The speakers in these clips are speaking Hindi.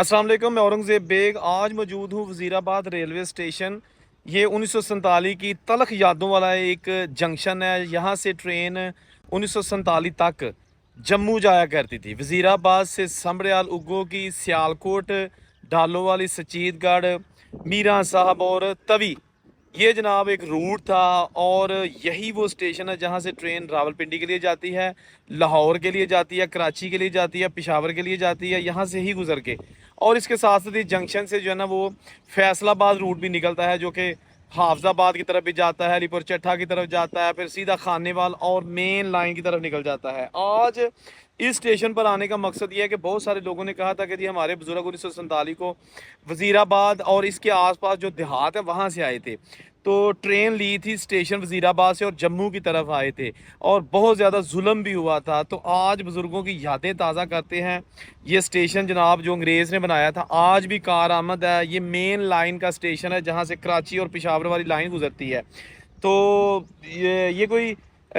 अस्सलाम वालेकुम, मैं औरंगज़ेब बेग आज मौजूद हूँ वज़ीराबाद रेलवे स्टेशन। ये 1947 की तलख यादों वाला एक जंक्शन है। यहाँ से ट्रेन 1947 तक जम्मू जाया करती थी। वज़ीराबाद से समड़याल उगो की सियालकोट, डालोवाली, सचीतगढ़, मीरा साहब और तवी, ये जनाब एक रूट था। और यही वो स्टेशन है जहाँ से ट्रेन रावलपिंडी के लिए जाती है, लाहौर के लिए जाती है, कराची के लिए जाती है, पेशावर के लिए जाती है, यहाँ से ही गुजर के। और इसके साथ साथ इस जंक्शन से जो है ना वो फैसलाबाद रूट भी निकलता है, जो कि हाफजाबाद की तरफ भी जाता है, अलीपुर चट्ठा की तरफ जाता है, फिर सीधा खानेवाल और मेन लाइन की तरफ निकल जाता है। आज इस स्टेशन पर आने का मकसद ये है कि बहुत सारे लोगों ने कहा था कि जी हमारे बुजुर्ग 1947 को वज़ीराबाद और इसके आसपास जो देहात है वहाँ से आए थे, तो ट्रेन ली थी स्टेशन वज़ीराबाद से और जम्मू की तरफ आए थे और बहुत ज़्यादा जुल्म भी हुआ था। तो आज बुज़ुर्गों की यादें ताज़ा करते हैं। ये स्टेशन जनाब जो अंग्रेज़ ने बनाया था आज भी कारआमद है। ये मेन लाइन का स्टेशन है जहाँ से कराची और पेशावर वाली लाइन गुजरती है। तो ये कोई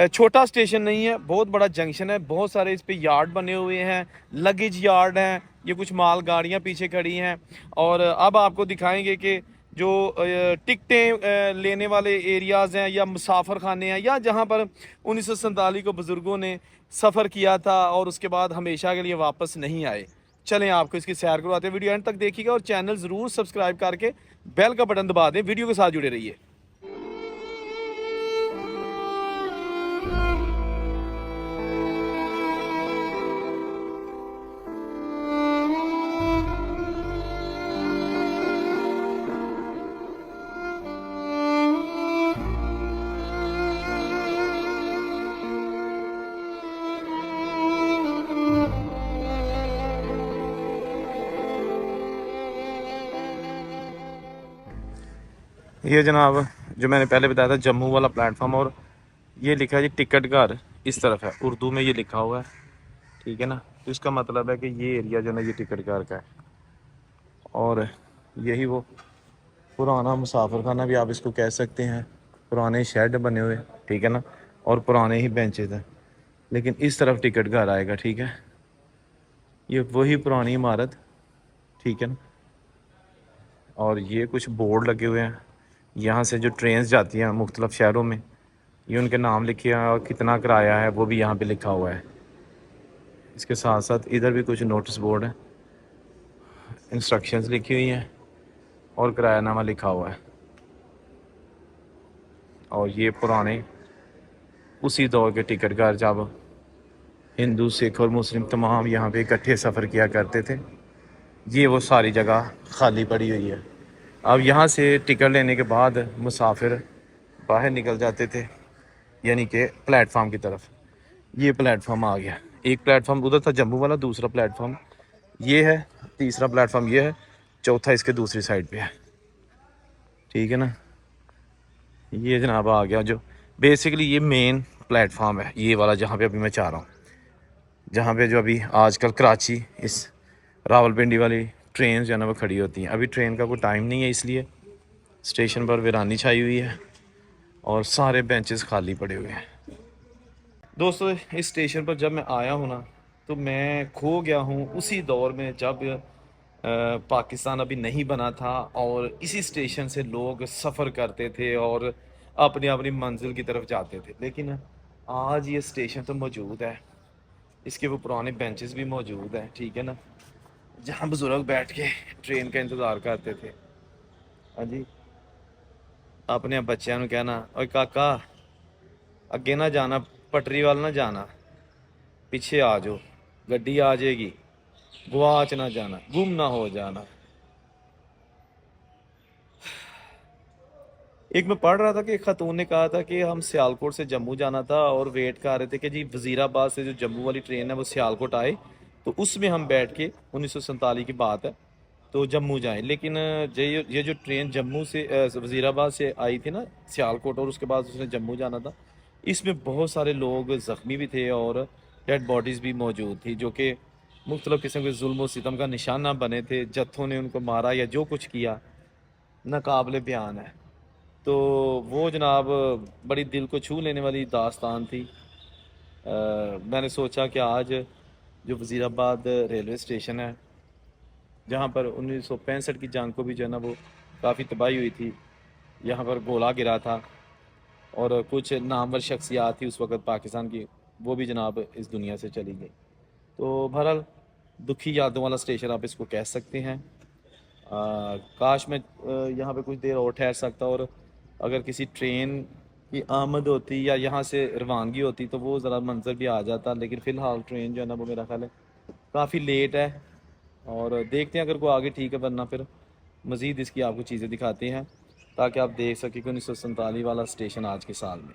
छोटा स्टेशन नहीं है, बहुत बड़ा जंक्शन है। बहुत सारे इस पे यार्ड बने हुए हैं, लगेज यार्ड हैं, ये कुछ माल गाड़ियाँ पीछे खड़ी हैं। और अब आपको दिखाएंगे कि जो टिकटें लेने वाले एरियाज़ हैं या मुसाफर खाने हैं या जहाँ पर 1947 को बुज़ुर्गों ने सफ़र किया था और उसके बाद हमेशा के लिए वापस नहीं आए। चलें आपको इसकी सैर करवाते हैं। वीडियो एंड तक देखिएगा और चैनल ज़रूर सब्सक्राइब करके बेल का बटन दबा दें। वीडियो के साथ जुड़े रहिए। ये जनाब जो मैंने पहले बताया था जम्मू वाला प्लेटफॉर्म, और ये लिखा है जी टिकट घर इस तरफ है, उर्दू में ये लिखा हुआ है, ठीक है ना। तो इसका मतलब है कि ये एरिया जो है ना ये टिकट घर का है। और यही वो पुराना मुसाफिर खाना भी आप इसको कह सकते हैं, पुराने शेड बने हुए, ठीक है ना, और पुराने ही बेंचेज हैं। लेकिन इस तरफ टिकट घर आएगा, ठीक है। ये वही पुरानी इमारत, ठीक है ना। और ये कुछ बोर्ड लगे हुए हैं, यहाँ से जो ट्रेन्स जाती हैं मुख्तलिफ़ शहरों में, ये उनके नाम लिखे हैं और कितना किराया है वो भी यहाँ पे लिखा हुआ है। इसके साथ साथ इधर भी कुछ नोटिस बोर्ड है, इंस्ट्रक्शंस लिखी हुई हैं और किरायानामा लिखा हुआ है। और ये पुराने उसी दौर के टिकट घर, जब हिंदू, सिख और मुस्लिम तमाम यहाँ पे इकट्ठे सफ़र किया करते थे। ये वो सारी जगह खाली पड़ी हुई है। अब यहाँ से टिकट लेने के बाद मुसाफिर बाहर निकल जाते थे, यानी कि प्लेटफार्म की तरफ। ये प्लेटफार्म आ गया, एक प्लेटफार्म उधर था जम्मू वाला, दूसरा प्लेटफार्म ये है, तीसरा प्लेटफार्म ये है, चौथा इसके दूसरी साइड पे है, ठीक है ना। ये जनाब आ गया जो बेसिकली ये मेन प्लेटफार्म है, ये वाला जहाँ पे अभी मैं चाह रहा हूँ, जहाँ पे जो अभी आजकल कराची इस रावलपिंडी वाली ट्रेन जो है ना वो खड़ी होती हैं। अभी ट्रेन का कोई टाइम नहीं है, इसलिए स्टेशन पर वीरानी छाई हुई है और सारे बेंचेस खाली पड़े हुए हैं। दोस्तों इस स्टेशन पर जब मैं आया हूँ ना, तो मैं खो गया हूँ उसी दौर में जब पाकिस्तान अभी नहीं बना था और इसी स्टेशन से लोग सफ़र करते थे और अपनी अपनी मंजिल की तरफ जाते थे। लेकिन आज ये स्टेशन तो मौजूद है, इसके वो पुराने बेंचेस भी मौजूद हैं, ठीक है ना, जहाँ बुजुर्ग बैठ के ट्रेन का इंतज़ार करते थे। हाँ जी, अपने बच्चों को कहना, ओए काका अगे ना जाना, पटरी वाल ना जाना, पीछे आ जाओ, गड्डी आ जाएगी, गुआच ना जाना, गुम ना हो जाना। एक मैं पढ़ रहा था कि एक खातून ने कहा था कि हम सियालकोट से जम्मू जाना था और वेट कर रहे थे कि जी वज़ीराबाद से जो जम्मू वाली ट्रेन है वो सियालकोट आए, तो उसमें हम बैठ के 1947 की बात है तो जम्मू जाएं। लेकिन ये जो ट्रेन जम्मू से वज़ीराबाद से आई थी ना सियालकोट और उसके बाद उसने जम्मू जाना था, इसमें बहुत सारे लोग ज़ख्मी भी थे और डेड बॉडीज़ भी मौजूद थी, जो कि मुख्तलिफ़ किस्म के जुल्म और सितम का निशाना बने थे। जत्थों ने उनको मारा या जो कुछ किया नाकाबिले बयान है। तो वो जनाब बड़ी दिल को छू लेने वाली दास्तान थी। मैंने सोचा कि आज जो वज़ीराबाद रेलवे स्टेशन है जहाँ पर 1965 की जंग को भी जो है ना वो काफ़ी तबाही हुई थी। यहाँ पर गोला गिरा था और कुछ नामवर शख्सियात थी उस वक़्त पाकिस्तान की, वो भी जनाब इस दुनिया से चली गई। तो बहरहाल दुखी यादों वाला स्टेशन आप इसको कह सकते हैं। काश मैं यहाँ पे कुछ देर और ठहर सकता, और अगर किसी ट्रेन की आमद होती या यहाँ से रवानगी होती तो वो ज़रा मंज़र भी आ जाता, लेकिन फ़िलहाल ट्रेन जो है ना वो मेरा ख्याल है काफ़ी लेट है। और देखते हैं अगर कोई आगे ठीक है, वरना फिर मज़ीद इसकी आपको चीज़ें दिखाते हैं ताकि आप देख सकें कि 1947 वाला स्टेशन आज के साल में।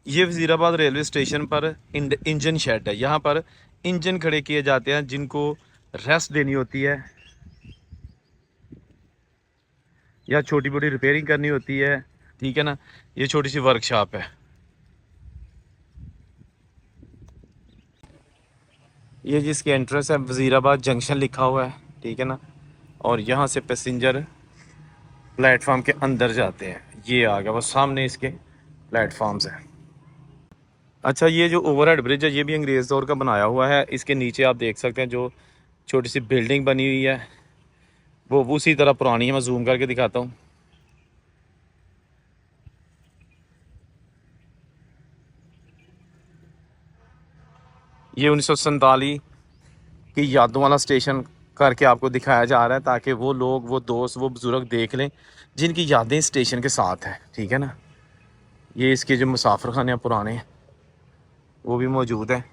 ये वज़ीराबाद रेलवे स्टेशन पर इंजन शेड है। यहाँ पर इंजन खड़े किए जाते हैं जिनको रेस्ट देनी होती है या छोटी मोटी रिपेयरिंग करनी होती है, ठीक है ना। ये छोटी सी वर्कशॉप है। ये जिसकी एंट्रेंस है वज़ीराबाद जंक्शन लिखा हुआ है, ठीक है ना। और यहाँ से पैसेंजर प्लेटफार्म के अंदर जाते हैं। ये आ गया वो सामने इसके प्लेटफार्म्स है। अच्छा, ये जो ओवरहेड ब्रिज है ये भी अंग्रेज़ दौर का बनाया हुआ है। इसके नीचे आप देख सकते हैं जो छोटी सी बिल्डिंग बनी हुई है वो उसी तरह पुरानी है। मैं जूम करके दिखाता हूँ। ये 1947 की यादों वाला स्टेशन करके आपको दिखाया जा रहा है ताकि वो लोग, वो दोस्त, वो बुज़ुर्ग देख लें जिनकी यादें स्टेशन के साथ हैं, ठीक है ना। ये इसके जो मुसाफिर खाने हैं पुराने वो भी मौजूद है।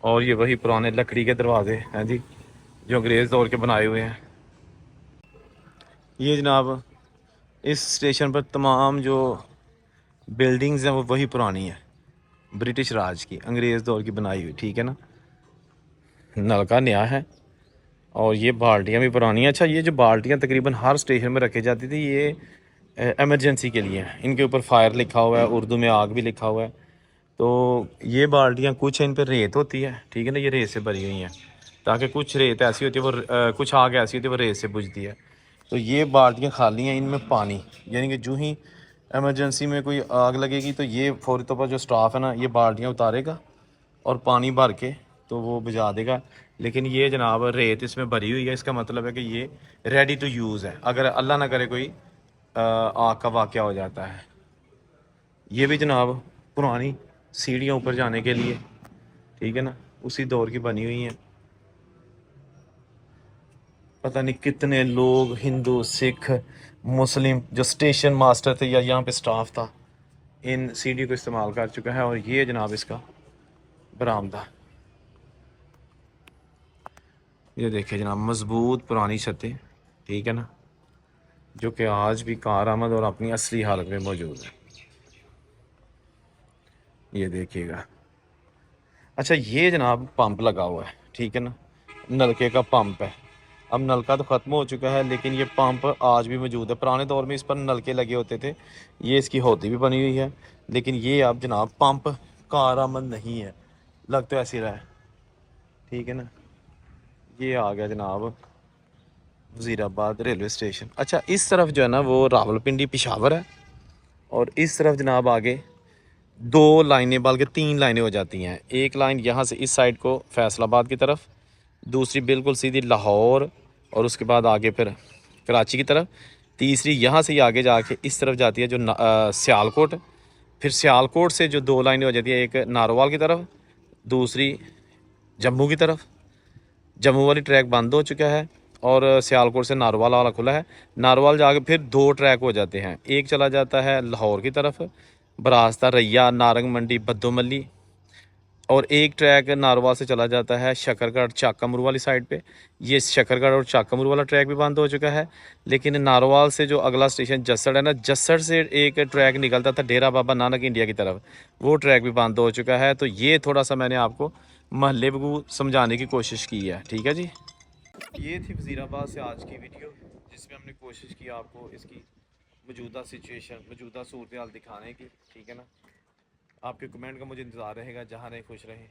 और ये वही पुराने लकड़ी के दरवाजे हैं जी जो अंग्रेज़ दौर के बनाए हुए हैं। ये जनाब इस स्टेशन पर तमाम जो बिल्डिंग्स हैं वो वही पुरानी है, ब्रिटिश राज की, अंग्रेज़ दौर की बनाई हुई, ठीक है ना। नलका नया है और ये बाल्टियाँ भी पुरानी हैं। अच्छा, ये जो बाल्टियाँ तकरीबन हर स्टेशन में रखी जाती थी ये एमरजेंसी के लिए हैं। इनके ऊपर फायर लिखा हुआ है, उर्दू में आग भी लिखा हुआ है। तो ये बाल्टियाँ कुछ इन पर रेत होती है, ठीक है ना, ये रेत से भरी हुई हैं ताकि कुछ रेत ऐसी होती है वो कुछ आग ऐसी होती है वो रेत से बुझती है। तो ये बाल्टियाँ खाली हैं, इनमें पानी, यानी कि जो ही एमरजेंसी में कोई आग लगेगी तो ये फौरी तौर पर जो स्टाफ है ना ये बाल्टियाँ उतारेगा और पानी भर के तो वो बुझा देगा। लेकिन ये जनाब रेत इसमें भरी हुई है, इसका मतलब है कि ये रेडी टू यूज़ है अगर अल्लाह ना करे कोई आग का वाक़या हो जाता है। ये भी जनाब पुरानी सीढ़ियाँ ऊपर जाने के लिए, ठीक है ना, उसी दौर की बनी हुई हैं। पता नहीं कितने लोग, हिंदू, सिख, मुस्लिम, जो स्टेशन मास्टर थे या यहाँ पे स्टाफ था, इन सीढ़ी को इस्तेमाल कर चुका है। और ये जनाब इसका बरामदा, ये देखिए जनाब मजबूत पुरानी छतें, ठीक है ना, जो कि आज भी कारआमद और अपनी असली हालत में मौजूद है। ये देखिएगा। अच्छा, ये जनाब पंप लगा हुआ है, ठीक है ना, नलके का पंप है। अब नलका तो ख़त्म हो चुका है लेकिन ये पंप आज भी मौजूद है। पुराने दौर में इस पर नलके लगे होते थे। ये इसकी होदी भी बनी हुई है लेकिन ये अब जनाब पंप कारआमद नहीं है, लग तो ऐसे रहा है, ठीक है ना। ये आ गया जनाब वज़ीराबाद रेलवे स्टेशन। अच्छा, इस तरफ जो है ना वो रावलपिंडी पेशावर है और इस तरफ जनाब आगे दो लाइनें बल्कि तीन लाइनें हो जाती हैं। एक लाइन यहाँ से इस साइड को फैसलाबाद की तरफ, दूसरी बिल्कुल सीधी लाहौर और उसके बाद आगे फिर कराची की तरफ, तीसरी यहाँ से ही आगे जाके इस तरफ जाती है जो सियालकोट। फिर सियालकोट से जो दो लाइनें हो जाती हैं, एक नारोवाल की तरफ, दूसरी जम्मू की तरफ। जम्मू वाली ट्रैक बंद हो चुका है और सियालकोट से नारोवाल वाला खुला है। नारोवाल जाके फिर दो ट्रैक हो जाते हैं, एक चला जाता है लाहौर की तरफ, बरास्ता रैया नारंग मंडी बद्दोमली, और एक ट्रैक नारोवाल से चला जाता है शकरगढ़ चाकामुर वाली साइड पे। ये शकरगढ़ और चाकामुर वाला ट्रैक भी बंद हो चुका है। लेकिन नारोवाल से जो अगला स्टेशन जस्सड़ है ना, जस्सड़ से एक ट्रैक निकलता था डेरा बाबा नानक इंडिया की तरफ, वो ट्रैक भी बंद हो चुका है। तो ये थोड़ा सा मैंने आपको महल्ले को समझाने की कोशिश की है, ठीक है जी। ये थी वज़ीराबाद से आज की वीडियो जिसमें हमने कोशिश की आपको इसकी मौजूदा सिचुएशन, मौजूदा सूरत हाल दिखाने की, ठीक है ना। आपके कमेंट का मुझे इंतज़ार रहेगा। जहाँ रहे खुश रहें।